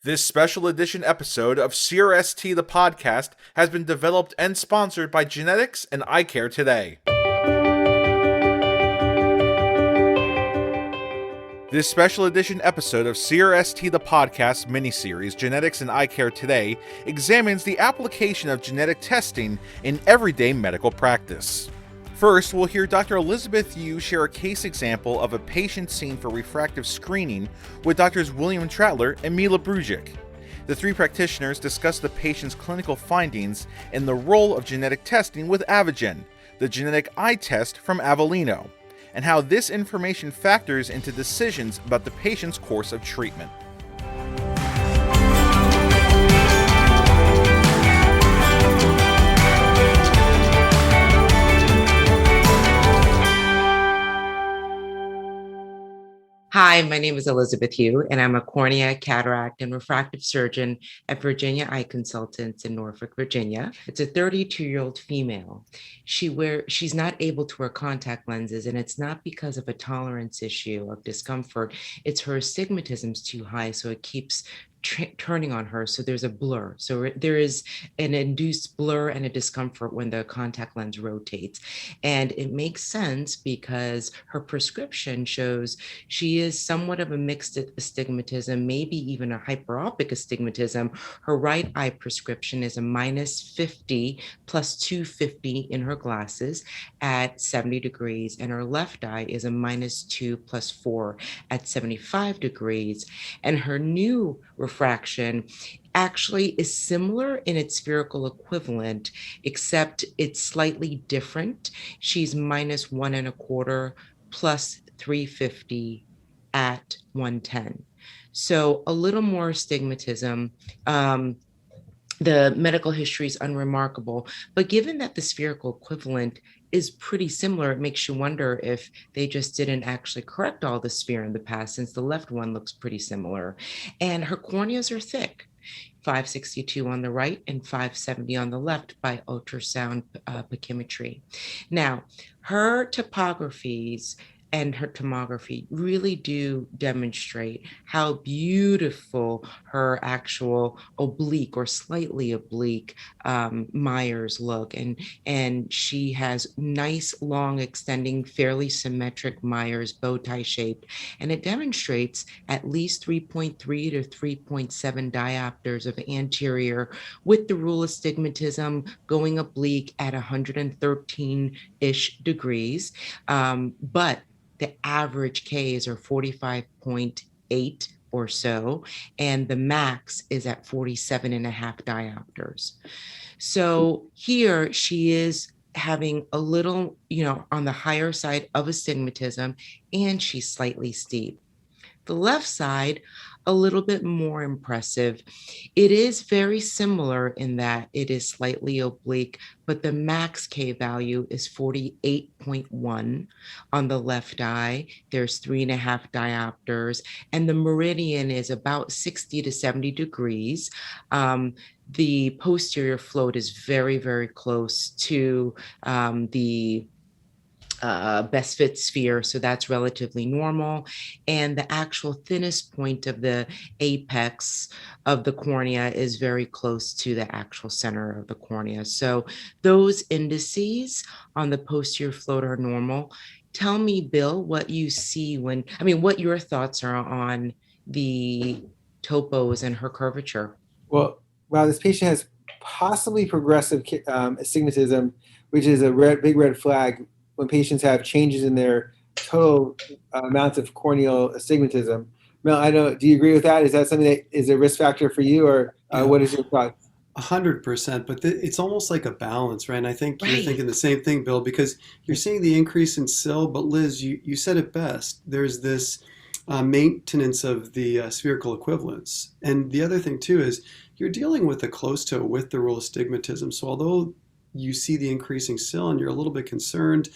This special edition episode of CRST the podcast has been developed and sponsored by Genetics and Eyecare Today. This special edition episode of CRST the podcast miniseries Genetics and Eyecare Today examines the application of genetic testing in everyday medical practice. First, we'll hear Dr. Elizabeth Yu share a case example of a patient seen for refractive screening with Drs. William Tratler and Mila Brujic. The three practitioners discuss the patient's clinical findings and the role of genetic testing with AvaGen, the genetic eye test from Avellino, and how this information factors into decisions about the patient's course of treatment. Hi, my name is Elizabeth Yu, and I'm a cornea, cataract, and refractive surgeon at Virginia Eye Consultants in Norfolk, Virginia. It's a 32-year-old female. She's not able to wear contact lenses, and it's not because of a tolerance issue of discomfort. It's her astigmatism's too high, so it keeps turning on her, so there's a blur. So there is an induced blur and a discomfort when the contact lens rotates. And it makes sense because her prescription shows she is somewhat of a mixed astigmatism, maybe even a hyperopic astigmatism. Her right eye prescription is a -50 plus 250 in her glasses at 70 degrees, and her left eye is a -2 plus 4 at 75 degrees. And her new refraction actually is similar in its spherical equivalent, except it's slightly different. She's -1.25 plus 350 at 110. So a little more astigmatism. The medical history is unremarkable, but given that the spherical equivalent is pretty similar, it makes you wonder if they just didn't actually correct all the sphere in the past, since the left one looks pretty similar. And her corneas are thick, 562 on the right and 570 on the left by ultrasound pachymetry. Now, her topographies and her tomography really do demonstrate how beautiful her actual oblique or slightly oblique Myers look. And she has nice, long, extending, fairly symmetric Myers, bow tie shaped. And it demonstrates at least 3.3 to 3.7 diopters of anterior with the rule astigmatism going oblique at 113-ish degrees. But the average Ks are 45.8 or so, and the max is at 47.5 diopters. So here she is having a little, on the higher side of astigmatism, and she's slightly steep. The left side, a little bit more impressive. It is very similar in that it is slightly oblique, but the max K value is 48.1 on the left eye. There's 3.5 diopters, and the meridian is about 60 to 70 degrees. The posterior float is very, very close to the best fit sphere, so that's relatively normal. And the actual thinnest point of the apex of the cornea is very close to the actual center of the cornea. So those indices on the posterior float are normal. Tell me, Bill, what you see what your thoughts are on the topos and her curvature. Well, this patient has possibly progressive astigmatism, which is a big red flag when patients have changes in their total amounts of corneal astigmatism. Mel, do you agree with that? Is that something that is a risk factor for you, or what is your thoughts? 100%, but it's almost like a balance, right? And I think you're thinking the same thing, Bill, because you're seeing the increase in SIL, but Liz, you said it best. There's this maintenance of the spherical equivalence. And the other thing too is you're dealing with a closed toe with the rule astigmatism. So although you see the increasing SIL and you're a little bit concerned,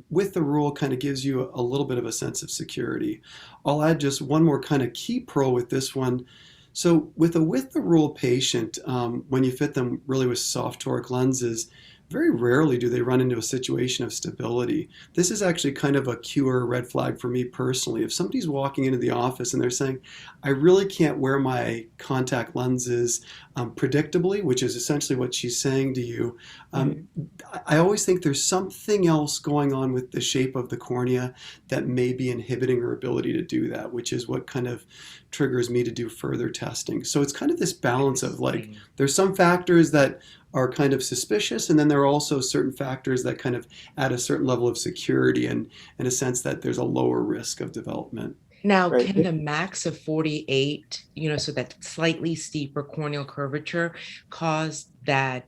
with the rule kind of gives you a little bit of a sense of security. I'll add just one more kind of key pro with this one. So with the rule patient, when you fit them really with soft toric lenses, very rarely do they run into a situation of stability. This is actually kind of a cure red flag for me personally. If somebody's walking into the office and they're saying, I really can't wear my contact lenses predictably, which is essentially what she's saying to you. I always think there's something else going on with the shape of the cornea that may be inhibiting her ability to do that, which is what kind of triggers me to do further testing. So it's kind of this balance of like, there's some factors that are kind of suspicious, and then there are also certain factors that kind of add a certain level of security and in a sense that there's a lower risk of development. Now, can the max of 48, so that slightly steeper corneal curvature cause that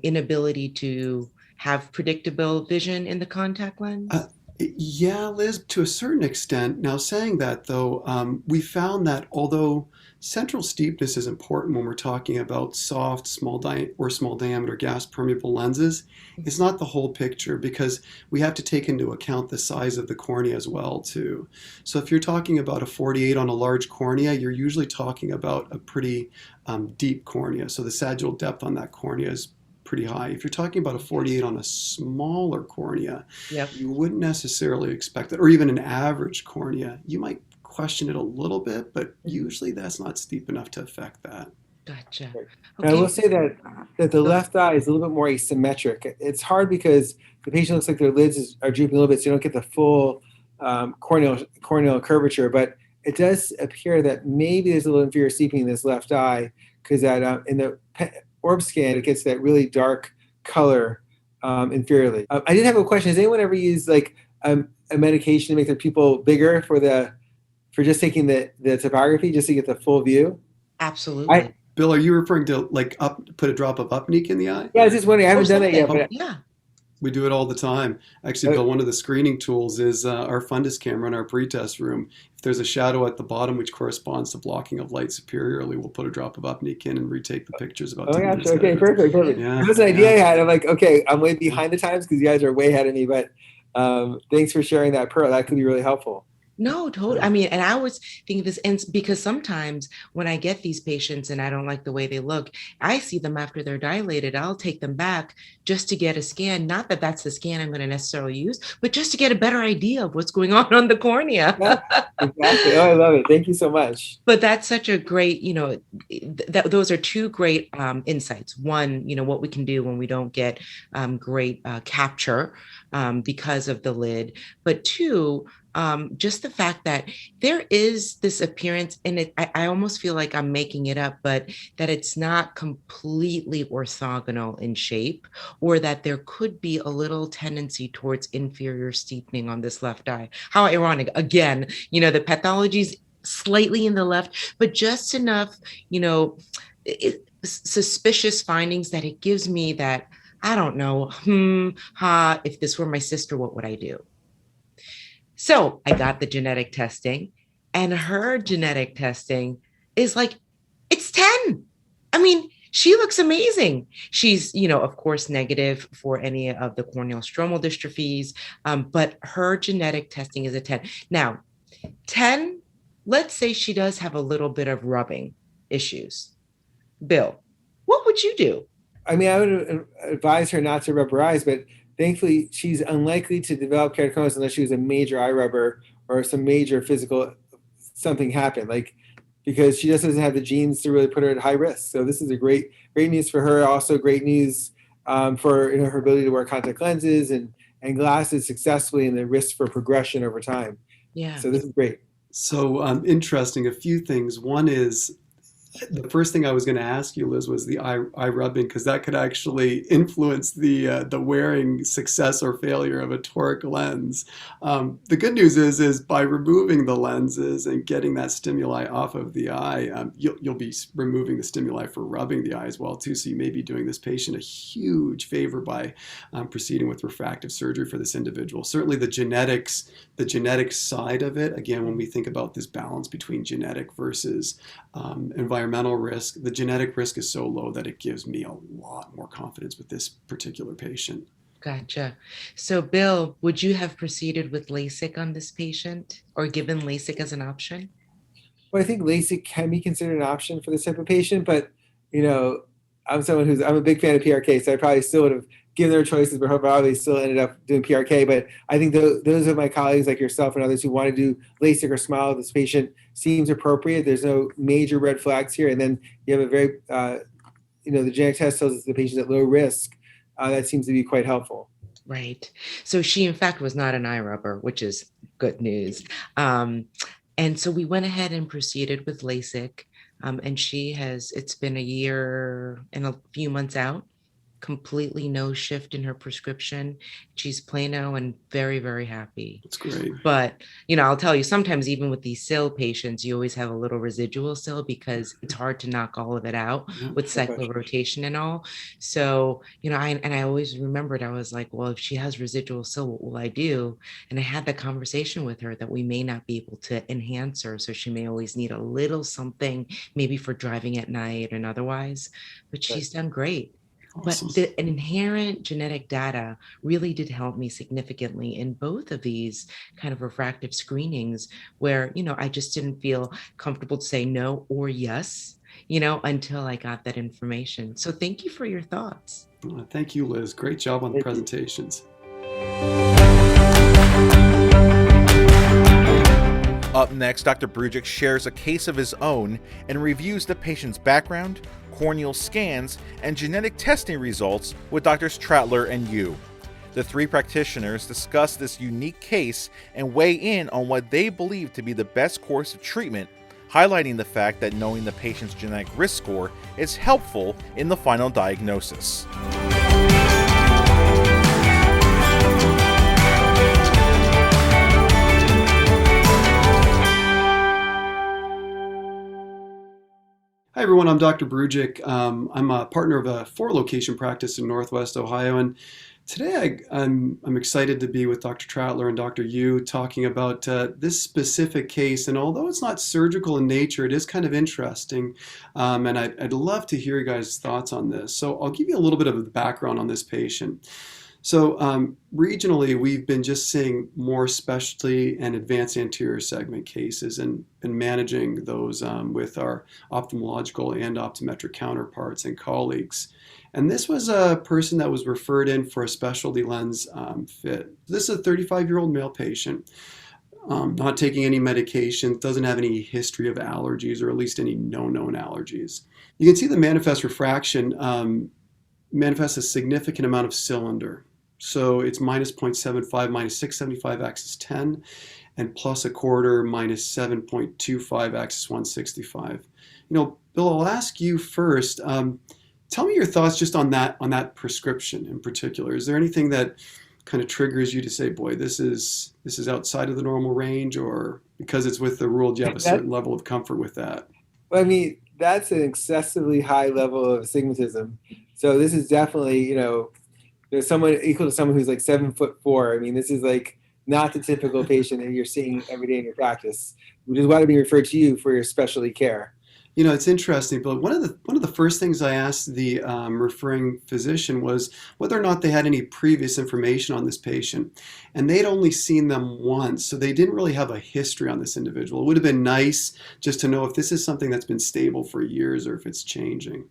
inability to have predictable vision in the contact lens? Yeah, Liz, to a certain extent. Now, saying that though, we found that although central steepness is important when we're talking about soft, small diameter gas permeable lenses, it's not the whole picture because we have to take into account the size of the cornea as well too. So if you're talking about a 48 on a large cornea, you're usually talking about a pretty deep cornea. So the sagittal depth on that cornea is pretty high. If you're talking about a 48 on a smaller cornea, you wouldn't necessarily expect that, or even an average cornea. You might question it a little bit, but usually that's not steep enough to affect that. Gotcha. Okay. I will say that the left eye is a little bit more asymmetric. It's hard because the patient looks like their lids are drooping a little bit, so you don't get the full corneal curvature. But it does appear that maybe there's a little inferior steeping in this left eye because that in the orb scan, it gets that really dark color inferiorly. I did have a question. Has anyone ever used like a medication to make their pupil bigger for just taking the topography, just to get the full view? Absolutely. Bill, are you referring to like put a drop of Upneek in the eye? Yeah, I was just wondering. I haven't done that yet. But yeah. We do it all the time. Actually, Bill, one of the screening tools is our fundus camera in our pretest room. If there's a shadow at the bottom which corresponds to blocking of light superiorly, we'll put a drop of Upneek in and retake the pictures about 10 minutes later. Okay, perfect. Yeah, That's an idea I had. I'm like, okay, I'm way behind the times because you guys are way ahead of me. But thanks for sharing that, Pearl. That could be really helpful. No, totally. I mean, and I always think this, and because sometimes when I get these patients and I don't like the way they look, I see them after they're dilated. I'll take them back just to get a scan. Not that that's the scan I'm going to necessarily use, but just to get a better idea of what's going on the cornea. Yeah, exactly. Oh, I love it. Thank you so much. But that's such a great, those are two great insights. One, what we can do when we don't get great capture because of the lid. But two, just the fact that there is this appearance, and I almost feel like I'm making it up, but that it's not completely orthogonal in shape, or that there could be a little tendency towards inferior steepening on this left eye. How ironic. Again, the pathology's slightly in the left, but just enough, suspicious findings that it gives me that, I don't know, if this were my sister, what would I do? So I got the genetic testing, and her genetic testing is like, it's 10. I mean, she looks amazing. She's, of course, negative for any of the corneal stromal dystrophies, but her genetic testing is a 10. Now, 10, let's say she does have a little bit of rubbing issues. Bill, what would you do? I mean, I would advise her not to rub her eyes, but thankfully, she's unlikely to develop keratoconus unless she was a major eye rubber or some major physical something happened, because she just doesn't have the genes to really put her at high risk. So this is a great news for her. Also, great news for her ability to wear contact lenses and glasses successfully, and the risk for progression over time. Yeah. So this is great. So interesting. A few things. One is, the first thing I was going to ask you, Liz, was the eye rubbing, because that could actually influence the wearing success or failure of a toric lens. The good news is by removing the lenses and getting that stimuli off of the eye, you'll be removing the stimuli for rubbing the eye as well too. So you may be doing this patient a huge favor by proceeding with refractive surgery for this individual. Certainly the genetics side of it, again, when we think about this balance between genetic versus environmental risk, the genetic risk is so low that it gives me a lot more confidence with this particular patient. Gotcha. So Bill, would you have proceeded with LASIK on this patient, or given LASIK as an option? Well, I think LASIK can be considered an option for this type of patient, but I'm a big fan of PRK, so I probably still would have given their choices, but probably still ended up doing PRK. But I think those are my colleagues like yourself and others who want to do LASIK or SMILE. This patient seems appropriate. There's no major red flags here. And then you have a very, the genetic test tells us the patient's at low risk. That seems to be quite helpful. Right. So she, in fact, was not an eye rubber, which is good news. And so we went ahead and proceeded with LASIK. And it's been a year and a few months out, completely no shift in her prescription. She's plano and very, very happy. That's great. But, I'll tell you, sometimes even with these SIL patients, you always have a little residual SIL because it's hard to knock all of it out with cyclorotation and all. So, I always remembered, I was like, well, if she has residual SIL, what will I do? And I had the conversation with her that we may not be able to enhance her. So she may always need a little something, maybe for driving at night and otherwise, but she's done great. Awesome. But the inherent genetic data really did help me significantly in both of these kind of refractive screenings where, I just didn't feel comfortable to say no or yes, until I got that information. So thank you for your thoughts. Thank you, Liz. Great job on the presentations. Up next, Dr. Brujic shares a case of his own and reviews the patient's background, corneal scans, and genetic testing results with Drs. Trattler and Yu. The three practitioners discuss this unique case and weigh in on what they believe to be the best course of treatment, highlighting the fact that knowing the patient's genetic risk score is helpful in the final diagnosis. Hi everyone, I'm Dr. Brujic. I'm a partner of a 4-location practice in Northwest Ohio, and today I'm excited to be with Dr. Trattler and Dr. Yu talking about this specific case. And although it's not surgical in nature, it is kind of interesting, and I'd love to hear you guys' thoughts on this. So I'll give you a little bit of the background on this patient. So regionally, we've been just seeing more specialty and advanced anterior segment cases and managing those with our ophthalmological and optometric counterparts and colleagues. And this was a person that was referred in for a specialty lens fit. This is a 35-year-old male patient, not taking any medication, doesn't have any history of allergies or at least any known allergies. You can see the manifest refraction manifests a significant amount of cylinder. So it's minus 0.75 minus 675 axis 10 and plus a quarter minus 7.25 axis 165. Bill, I'll ask you first. Tell me your thoughts just on that prescription in particular. Is there anything that kind of triggers you to say, boy, this is outside of the normal range, or because it's with the rule, do you have a certain level of comfort with that? Well, I mean, that's an excessively high level of astigmatism. So this is definitely, there's someone equal to someone who's like 7'4". I mean, this is like not the typical patient that you're seeing every day in your practice, which is why to be referred to you for your specialty care. It's interesting, but one of the first things I asked the referring physician was whether or not they had any previous information on this patient, and they'd only seen them once, so they didn't really have a history on this individual. It would have been nice just to know if this is something that's been stable for years or if it's changing.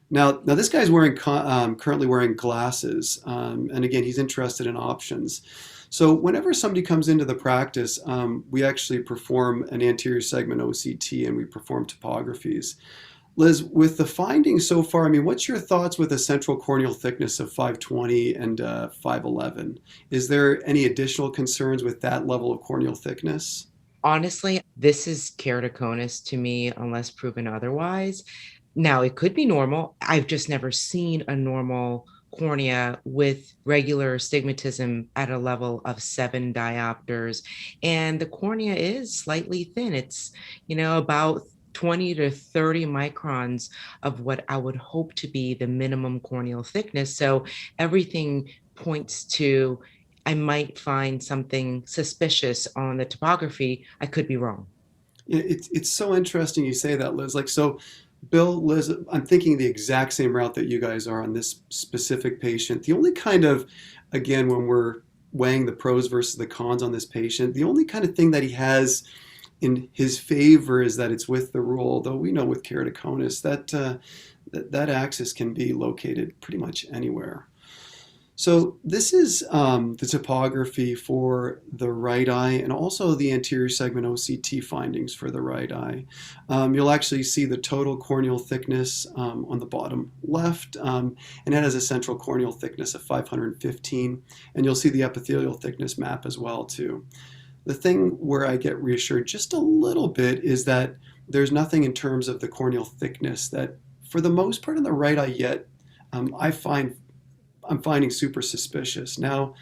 Now this guy's currently wearing glasses, and again, he's interested in options. So whenever somebody comes into the practice, we actually perform an anterior segment OCT and we perform topographies. Liz, with the findings so far, I mean, what's your thoughts with a central corneal thickness of 520 and 511? Is there any additional concerns with that level of corneal thickness? Honestly, this is keratoconus to me, unless proven otherwise. Now, it could be normal. I've just never seen a normal cornea with regular astigmatism at a level of 7 diopters. And the cornea is slightly thin. It's, about 20 to 30 microns of what I would hope to be the minimum corneal thickness. So everything points to I might find something suspicious on the topography. I could be wrong. It's so interesting you say that, Liz. So Bill, Liz, I'm thinking the exact same route that you guys are on this specific patient. The only kind of, again, when we're weighing the pros versus the cons on this patient, the only kind of thing that he has in his favor is that it's with the rule, though we know with keratoconus that that axis can be located pretty much anywhere. So this is the topography for the right eye and also the anterior segment OCT findings for the right eye. You'll actually see the total corneal thickness on the bottom left, and it has a central corneal thickness of 515, and you'll see the epithelial thickness map as well too. The thing where I get reassured just a little bit is that there's nothing in terms of the corneal thickness that, for the most part in the right eye yet, I'm finding super suspicious. Now,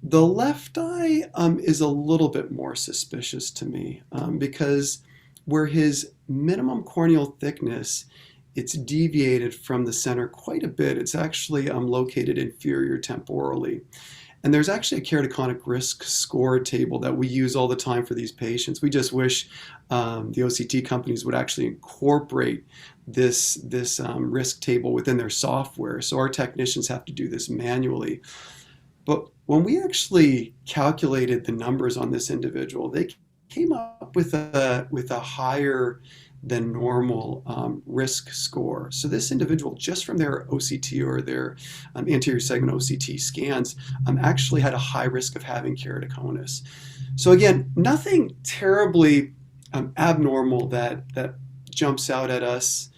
the left eye is a little bit more suspicious to me because where his minimum corneal thickness, it's deviated from the center quite a bit. It's actually located inferior temporally. And there's actually a keratoconic risk score table that we use all the time for these patients. We just wish the OCT companies would actually incorporate this risk table within their software. So our technicians have to do this manually. But when we actually calculated the numbers on this individual, they came up with a higher than normal risk score. So this individual, just from their OCT or their anterior segment OCT scans, actually had a high risk of having keratoconus. So again, nothing terribly abnormal that jumps out at us.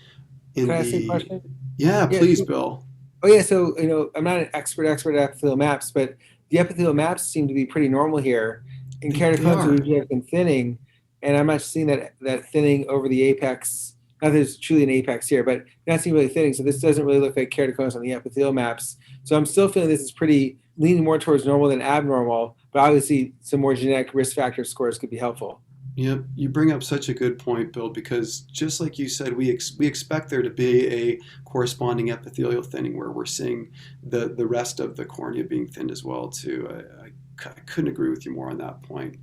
Can I ask you a question? Yeah, please, Bill. Oh yeah, so I'm not an expert at epithelial maps, but the epithelial maps seem to be pretty normal here. In keratoconus, we usually have been thinning, and I'm not seeing that thinning over the apex. Not that there's truly an apex here, but not seeing really thinning. So this doesn't really look like keratoconus on the epithelial maps. So I'm still feeling this is pretty leaning more towards normal than abnormal, but obviously some more genetic risk factor scores could be helpful. Yep, you bring up such a good point, Bill, because just like you said, we expect there to be a corresponding epithelial thinning where we're seeing the rest of the cornea being thinned as well too. I couldn't agree with you more on that point.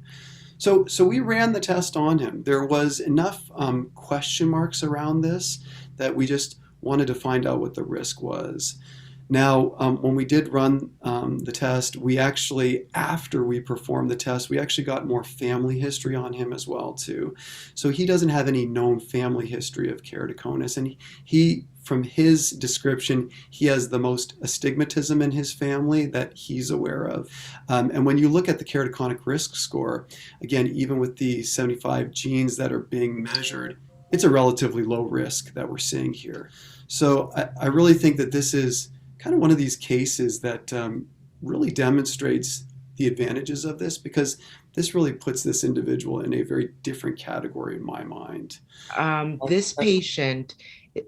So we ran the test on him. There was enough question marks around this that we just wanted to find out what the risk was. Now, when we did run the test, we actually, after we performed the test, we actually got more family history on him as well too. So he doesn't have any known family history of keratoconus, and he from his description, he has the most astigmatism in his family that he's aware of. And when you look at the keratoconic risk score, again, even with the 75 genes that are being measured, it's a relatively low risk that we're seeing here. So I really think that this is kind of one of these cases that really demonstrates the advantages of this, because this really puts this individual in a very different category in my mind. This patient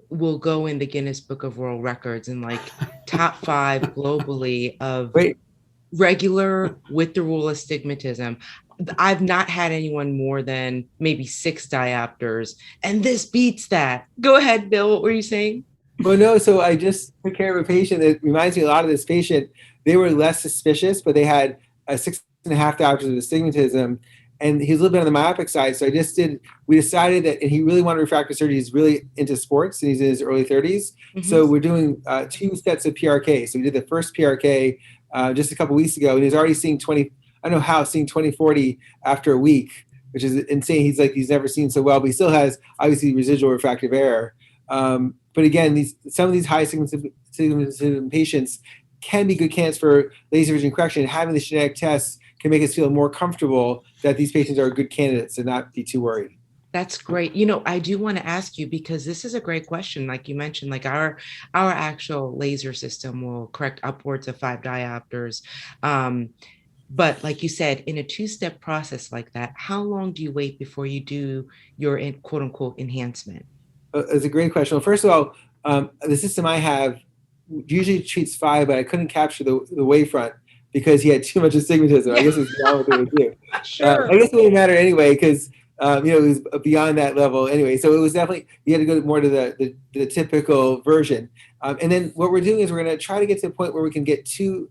will go in the Guinness Book of World Records in like top 5 globally of regular with the rule astigmatism. I've not had anyone more than maybe 6 diopters, and this beats that. Go ahead, Bill. What were you saying? Well, no, so I just took care of a patient that reminds me a lot of this patient. They were less suspicious, but they had 6.5 diopters of astigmatism, and he's a little bit on the myopic side. So we decided that, and he really wanted refractive surgery. He's really into sports, and he's in his early 30s. Mm-hmm. So we're doing 2 sets of PRK. So we did the first PRK just a couple weeks ago, and he's already seeing 20/40 after a week, which is insane. He's never seen so well, but he still has obviously residual refractive error. But again, some of these high astigmatism patients can be good candidates for laser vision correction. And having this genetic test can make us feel more comfortable that these patients are good candidates and not be too worried. That's great. I do want to ask you, because this is a great question. Like you mentioned, like our actual laser system will correct upwards of 5 diopters. But like you said, in a 2-step process like that, how long do you wait before you do your quote unquote enhancement? It's a great question. Well, first of all, the system I have usually treats 5, but I couldn't capture the wavefront because he had too much astigmatism. I guess it's beyond what they would do. Sure. I guess it wouldn't matter anyway because it was beyond that level anyway. So it was definitely, you had to go more to the typical version. And then what we're doing is we're going to try to get to a point where we can get 2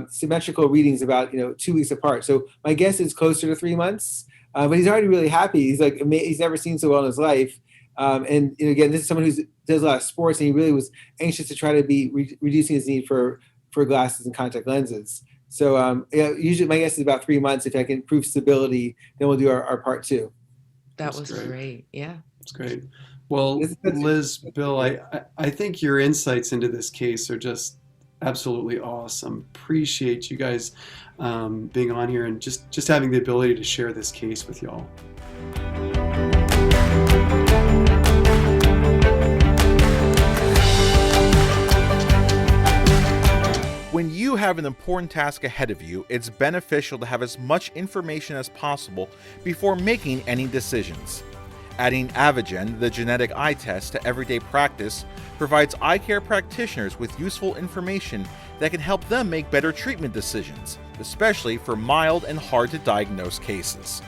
symmetrical readings about 2 weeks apart. So my guess is closer to 3 months. But he's already really happy. He's like he's never seen so well in his life. And again, this is someone who does a lot of sports, and he really was anxious to try to be reducing his need for glasses and contact lenses. So usually my guess is about 3 months. If I can prove stability, then we'll do our part 2. That was great. Yeah. That's great. Well, Liz, Bill, I think your insights into this case are just absolutely awesome. Appreciate you guys being on here and just having the ability to share this case with y'all. When you have an important task ahead of you, it's beneficial to have as much information as possible before making any decisions. Adding AvaGen, the genetic eye test, to everyday practice provides eye care practitioners with useful information that can help them make better treatment decisions, especially for mild and hard to diagnose cases.